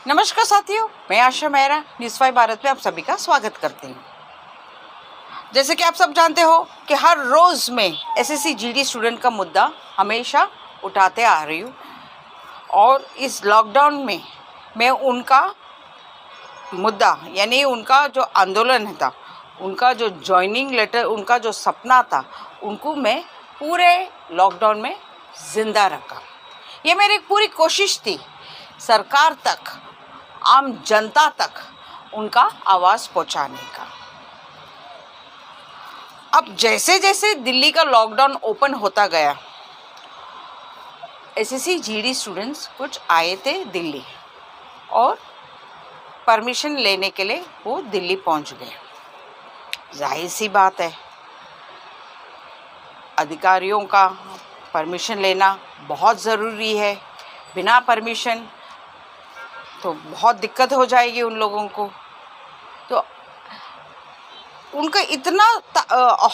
नमस्कार साथियों, मैं आशा मेहरा न्यूज़ 5 भारत में आप सभी का स्वागत करती हूँ। जैसे कि आप सब जानते हो कि हर रोज़ में एसएससी जीडी स्टूडेंट का मुद्दा हमेशा उठाते आ रही हूँ और इस लॉकडाउन में मैं उनका मुद्दा यानी उनका जो आंदोलन था, उनका जो जॉइनिंग लेटर, उनका जो सपना था, उनको मैं पूरे लॉकडाउन में ज़िंदा रखा। ये मेरी पूरी कोशिश थी सरकार तक, आम जनता तक उनका आवाज़ पहुंचाने का। अब जैसे जैसे दिल्ली का लॉकडाउन ओपन होता गया, एसएससी जीडी स्टूडेंट्स कुछ आए थे दिल्ली और परमिशन लेने के लिए वो दिल्ली पहुंच गए। जाहिर सी बात है, अधिकारियों का परमिशन लेना बहुत ज़रूरी है। बिना परमिशन तो बहुत दिक्कत हो जाएगी उन लोगों को। तो उनका इतना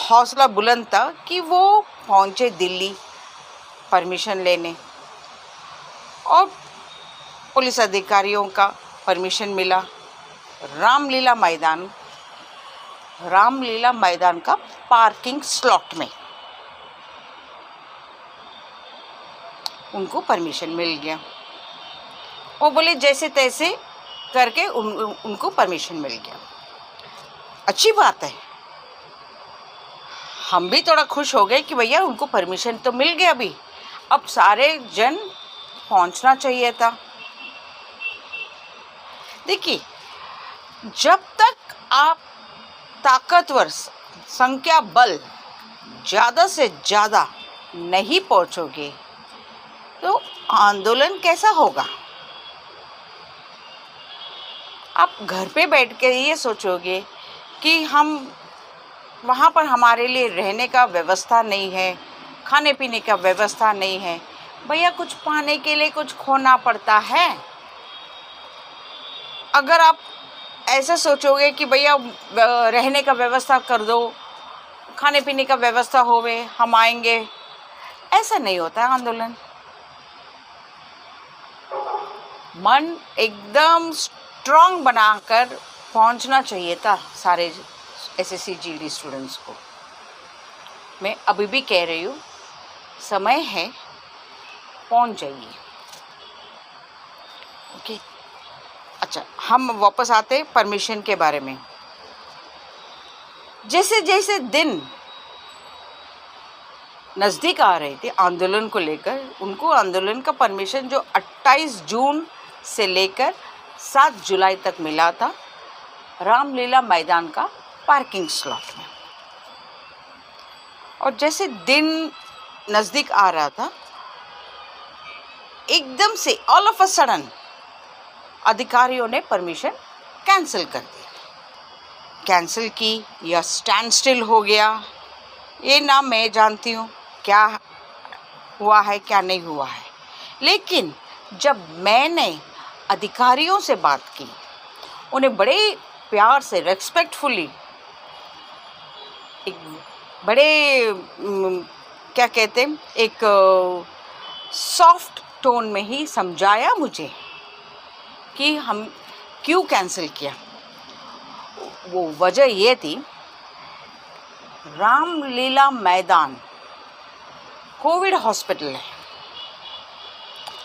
हौसला बुलंद था कि वो पहुंचे दिल्ली परमिशन लेने और पुलिस अधिकारियों का परमिशन मिला। रामलीला मैदान का पार्किंग स्लॉट में उनको परमिशन मिल गया। वो बोले जैसे तैसे करके उनको परमिशन मिल गया। अच्छी बात है, हम भी थोड़ा खुश हो गए कि भैया उनको परमिशन तो मिल गया। अभी अब सारे जन पहुंचना चाहिए था। देखिए, जब तक आप ताकतवर संख्या बल ज़्यादा से ज़्यादा नहीं पहुंचोगे तो आंदोलन कैसा होगा। आप घर पे बैठ के ये सोचोगे कि हम वहाँ पर हमारे लिए रहने का व्यवस्था नहीं है, खाने पीने का व्यवस्था नहीं है। भैया कुछ पाने के लिए कुछ खोना पड़ता है। अगर आप ऐसे सोचोगे कि भैया रहने का व्यवस्था कर दो, खाने पीने का व्यवस्था होवे, हम आएंगे, ऐसा नहीं होता है आंदोलन। मन एकदम स्ट्रांग बनाकर पहुंचना चाहिए था सारे एसएससी जीडी स्टूडेंट्स को। मैं अभी भी कह रही हूँ, समय है, पहुंच जाइए। ओके, अच्छा, हम वापस आते परमिशन के बारे में। जैसे जैसे दिन नज़दीक आ रहे थे आंदोलन को लेकर, उनको आंदोलन का परमिशन जो 28 जून से लेकर 7 जुलाई तक मिला था, रामलीला मैदान का पार्किंग स्लॉट में। और जैसे दिन नज़दीक आ रहा था, एकदम से ऑल ऑफ अ सडन अधिकारियों ने परमिशन कैंसिल कर दी। कैंसिल की या स्टैंड स्टिल हो गया, ये ना मैं जानती हूँ क्या हुआ है क्या नहीं हुआ है। लेकिन जब मैंने अधिकारियों से बात की, उन्हें बड़े प्यार से, रेस्पेक्टफुली, एक बड़े क्या कहते हैं, एक सॉफ्ट टोन में ही समझाया मुझे कि हम क्यों कैंसिल किया। वो वजह ये थी, रामलीला मैदान कोविड हॉस्पिटल है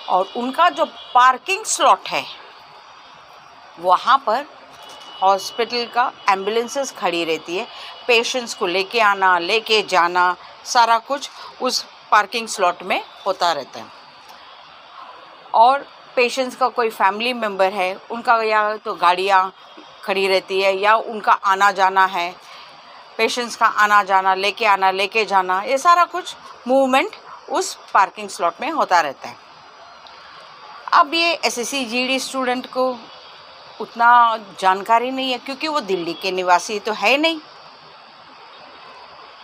और उनका जो पार्किंग स्लॉट है, वहाँ पर हॉस्पिटल का एम्बुलेंसेस खड़ी रहती है। पेशेंट्स को लेके आना, लेके जाना, सारा कुछ उस पार्किंग स्लॉट में होता रहता है। और पेशेंट्स का कोई फैमिली मेम्बर है, उनका या तो गाड़ियाँ खड़ी रहती है या उनका आना जाना है, पेशेंट्स का आना जाना, लेके जाना, ये सारा कुछ मूवमेंट उस पार्किंग स्लॉट में होता रहता है। अब ये एसएससी जीडी स्टूडेंट को उतना जानकारी नहीं है, क्योंकि वो दिल्ली के निवासी तो है नहीं,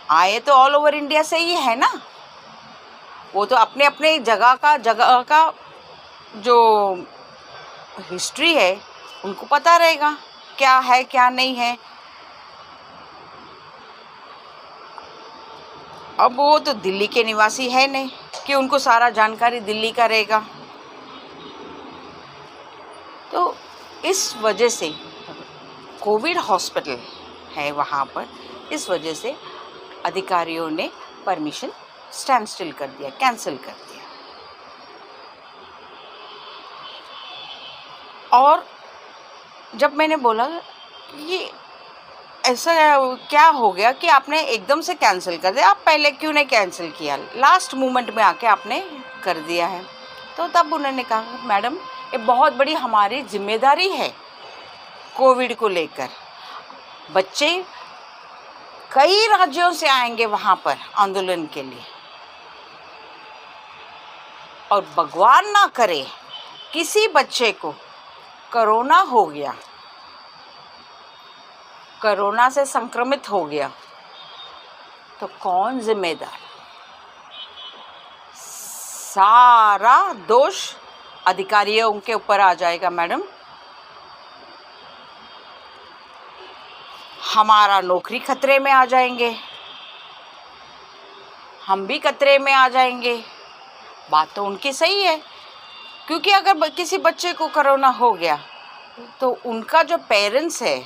आए तो ऑल ओवर इंडिया से ही है ना। वो तो अपने अपने जगह का जो हिस्ट्री है उनको पता रहेगा क्या है क्या नहीं है। अब वो तो दिल्ली के निवासी है नहीं कि उनको सारा जानकारी दिल्ली का रहेगा। तो इस वजह से कोविड हॉस्पिटल है वहाँ पर, इस वजह से अधिकारियों ने परमिशन स्टैंड स्टिल कर दिया, कैंसिल कर दिया। और जब मैंने बोला कि ऐसा क्या हो गया कि आपने एकदम से कैंसिल कर दिया, आप पहले क्यों नहीं कैंसिल किया, लास्ट मोमेंट में आके आपने कर दिया है, तो तब उन्होंने कहा मैडम ये बहुत बड़ी हमारी जिम्मेदारी है कोविड को लेकर। बच्चे कई राज्यों से आएंगे वहाँ पर आंदोलन के लिए, और भगवान ना करे किसी बच्चे को कोरोना हो गया, कोरोना से संक्रमित हो गया, तो कौन जिम्मेदार? सारा दोष अधिकारियों के ऊपर आ जाएगा मैडम। हमारा नौकरी खतरे में आ जाएंगे, हम भी खतरे में आ जाएंगे। बात तो उनकी सही है, क्योंकि अगर किसी बच्चे को कोरोना हो गया तो उनका जो पेरेंट्स है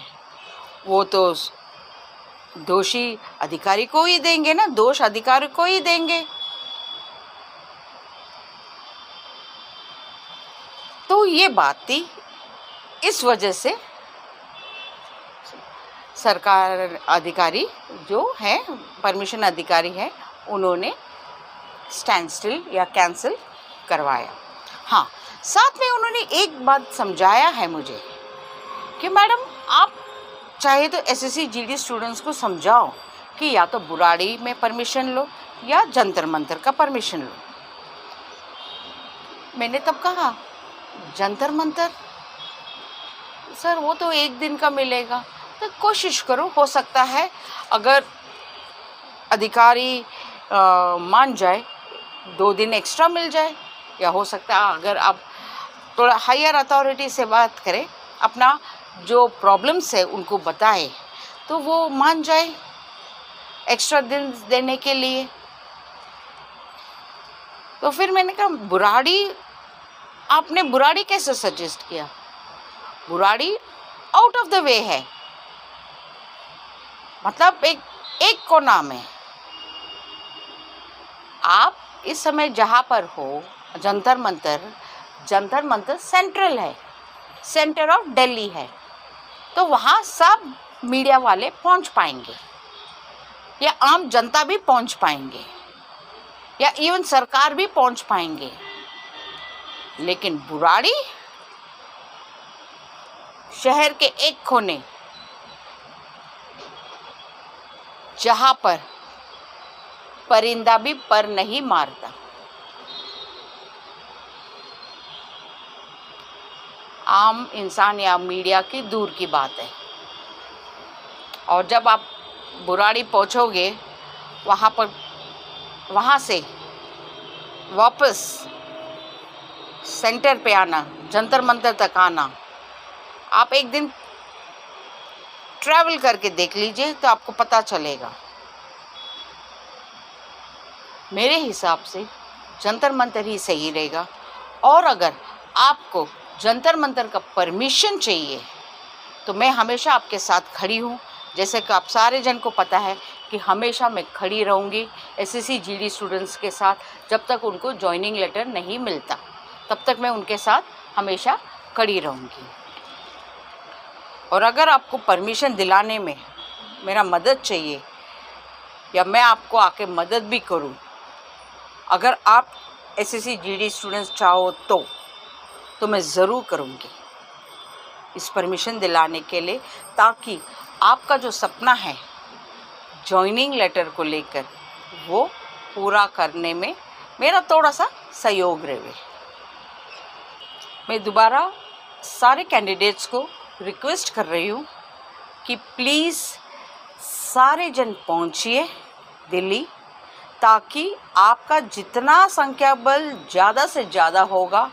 वो तो दोषी अधिकारी को ही देंगे ना, दोष अधिकारी को ही देंगे। तो ये बात थी, इस वजह से सरकार अधिकारी जो है, परमिशन अधिकारी है, उन्होंने स्टैंड स्टिल या कैंसिल करवाया। हाँ, साथ में उन्होंने एक बात समझाया है मुझे कि मैडम आप चाहे तो एसएससी जीडी स्टूडेंट्स को समझाओ कि या तो बुराड़ी में परमिशन लो या जंतर मंतर का परमिशन लो। मैंने तब कहा जंतर मंतर सर वो तो एक दिन का मिलेगा, तो कोशिश करो, हो सकता है अगर अधिकारी मान जाए 2 दिन एक्स्ट्रा मिल जाए, या हो सकता है अगर आप थोड़ा हायर अथॉरिटी से बात करें, अपना जो प्रॉब्लम्स है उनको बताए, तो वो मान जाए एक्स्ट्रा दिन देने के लिए। तो फिर मैंने कहा बुराड़ी, आपने बुराड़ी कैसे सजेस्ट किया? Burari out of the way है, मतलब एक कोना में। आप इस समय जहाँ पर हो, जंतर मंतर सेंट्रल है, सेंटर ऑफ दिल्ली है, तो वहाँ सब मीडिया वाले पहुँच पाएंगे, या आम जनता भी पहुँच पाएंगे, या इवन सरकार भी पहुँच पाएंगे। लेकिन बुराड़ी शहर के एक कोने, जहाँ पर परिंदा भी पर नहीं मारता, आम इंसान या मीडिया की दूर की बात है। और जब आप बुराड़ी पहुंचोगे, वहाँ से वापस सेंटर पे आना, जंतर मंतर तक आना, आप एक दिन ट्रैवल करके देख लीजिए तो आपको पता चलेगा। मेरे हिसाब से जंतर मंतर ही सही रहेगा। और अगर आपको जंतर मंतर का परमिशन चाहिए तो मैं हमेशा आपके साथ खड़ी हूँ। जैसे कि आप सारे जन को पता है कि हमेशा मैं खड़ी रहूँगी एसएससी जीडी स्टूडेंट्स के साथ, जब तक उनको जॉइनिंग लेटर नहीं मिलता तब तक मैं उनके साथ हमेशा खड़ी रहूँगी। और अगर आपको परमिशन दिलाने में मेरा मदद चाहिए, या मैं आपको आके मदद भी करूं, अगर आप एसएससी जीडी स्टूडेंट्स चाहो तो मैं ज़रूर करूंगी इस परमिशन दिलाने के लिए, ताकि आपका जो सपना है जॉइनिंग लेटर को लेकर वो पूरा करने में मेरा थोड़ा सा सहयोग रहे। मैं दोबारा सारे कैंडिडेट्स को रिक्वेस्ट कर रही हूँ कि प्लीज़ सारे जन पहुँचिए दिल्ली, ताकि आपका जितना संख्या बल ज़्यादा से ज़्यादा होगा,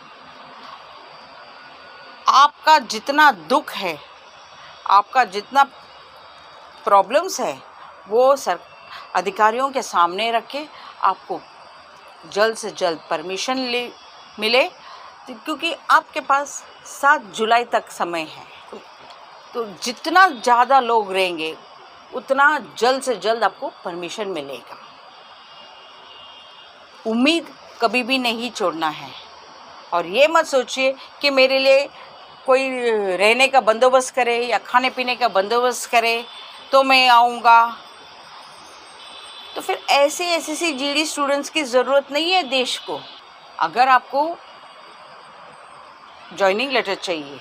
आपका जितना दुख है, आपका जितना प्रॉब्लम्स है, वो अधिकारियों के सामने रख के आपको जल्द से जल्द परमिशन मिले, क्योंकि आपके पास 7 जुलाई तक समय है, तो जितना ज़्यादा लोग रहेंगे उतना जल्द से जल्द आपको परमिशन मिलेगा। उम्मीद कभी भी नहीं छोड़ना है, और ये मत सोचिए कि मेरे लिए कोई रहने का बंदोबस्त करे या खाने पीने का बंदोबस्त करे तो मैं आऊँगा। तो फिर ऐसे एसएससी जीडी स्टूडेंट्स की ज़रूरत नहीं है देश को। अगर आपको जॉइनिंग लेटर चाहिए,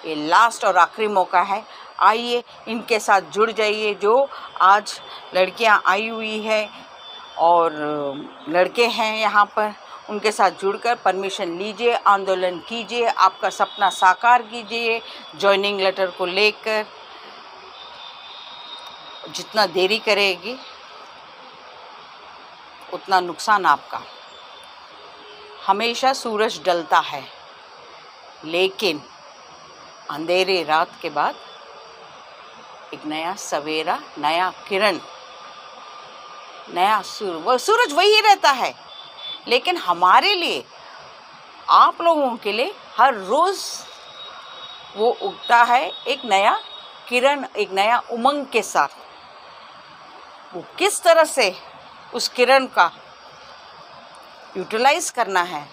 ये लास्ट और आखिरी मौका है। आइए, इनके साथ जुड़ जाइए। जो आज लड़कियां आई हुई है और लड़के हैं यहाँ पर, उनके साथ जुड़कर परमिशन लीजिए, आंदोलन कीजिए, आपका सपना साकार कीजिए जॉइनिंग लेटर को लेकर। जितना देरी करेगी उतना नुकसान आपका। हमेशा सूरज ढलता है, लेकिन अंधेरे रात के बाद एक नया सवेरा, नया किरण, नया सूरज वही रहता है, लेकिन हमारे लिए, आप लोगों के लिए हर रोज़ वो उगता है एक नया किरण, एक नया उमंग के साथ। वो किस तरह से उस किरण का यूटिलाइज करना है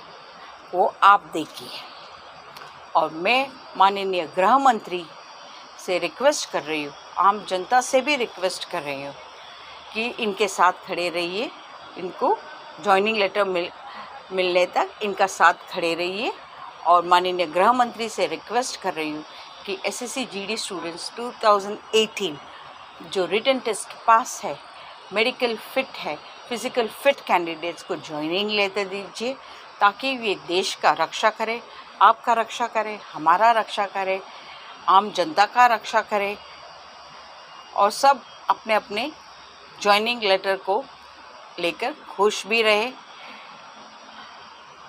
वो आप देखिए। और मैं माननीय गृह मंत्री से रिक्वेस्ट कर रही हूँ, आम जनता से भी रिक्वेस्ट कर रही हूँ कि इनके साथ खड़े रहिए, इनको जॉइनिंग लेटर मिलने तक इनका साथ खड़े रहिए। और माननीय गृह मंत्री से रिक्वेस्ट कर रही हूँ कि एसएससी जीडी स्टूडेंट्स 2018 जो रिटन टेस्ट पास है, मेडिकल फिट है, फिज़िकल फिट कैंडिडेट्स को जॉइनिंग लेते दीजिए, ताकि ये देश का रक्षा करे, आपका रक्षा करे, हमारा रक्षा करे, आम जनता का रक्षा करे, और सब अपने अपने जॉइनिंग लेटर को लेकर खुश भी रहे,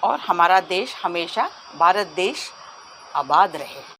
और हमारा देश हमेशा, भारत देश आबाद रहे।